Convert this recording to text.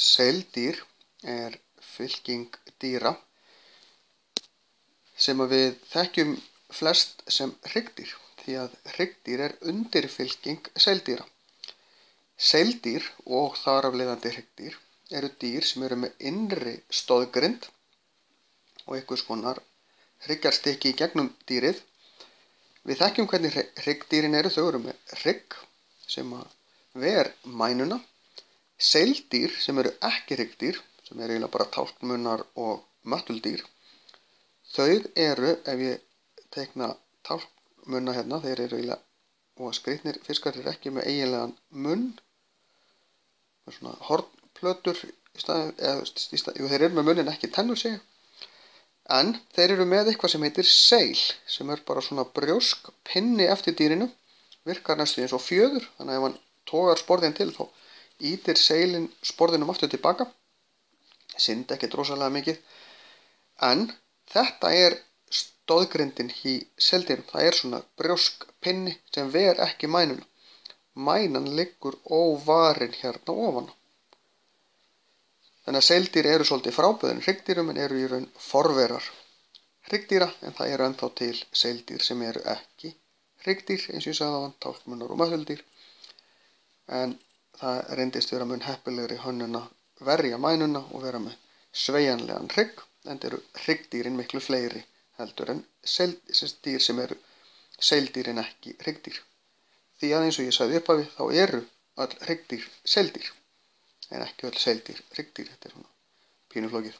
Seildýr er fylking dýra sem við þekkjum flest sem hryggdýr, því að hryggdýr er undirfylking seildýra. Seildýr og þar af leiðandi hryggdýr eru dýr sem eru með innri stoðgrind og einhvers konar hryggjarstykki í gegnum dýrið. Við þekkjum hvernig hryggdýrin eru, þau eru með hrygg sem ver mænuna. Seildýr sem eru ekki hryggdýr, sem eru eiginlega bara tálknmunnar og möttuldýr, þau eru, ef ég teikna tálknmunna hérna, þeir eru eiginlega, og skrýtnir fiskar eru ekki með eiginlegan munn, með svona hornplötur í staðinn, þeir eru með munnin ekki tennur sig, en þeir eru með eitthvað sem heitir seil, sem er bara svona brjósk pinni eftir dýrinu, virkar næstu eins og fjöður, þannig að ef hann togar sporðin til þá ýtir seilin sporðinum aftur tilbaka, syndi ekkert rosalega mikið, en þetta er stoðgrindin í seildýrum. Það er svona brjóskpinni sem ver ekki mænuna. Mænan liggur óvarin hérna ofan. Þannig að seildýr eru svolítið frábrugðin hryggdýrum en eru í raun forverar hryggdýra, en það eru ennþá til seildýr sem eru ekki hryggdýr, eins og ég sagði áðan, tálknmunnar og möttuldýr, en það reyndist vera mun heppilegri hönnun að verja mænuna og vera með sveigjanlegan hrygg, en eru hryggdýrin miklu fleiri heldur en dýr sem eru seildýr en ekki hryggdýr. Því að eins og ég sagði í upphafi, þá eru öll hryggdýr seildýr, en ekki öll seildýr hryggdýr. Þetta er svona pínuflókið.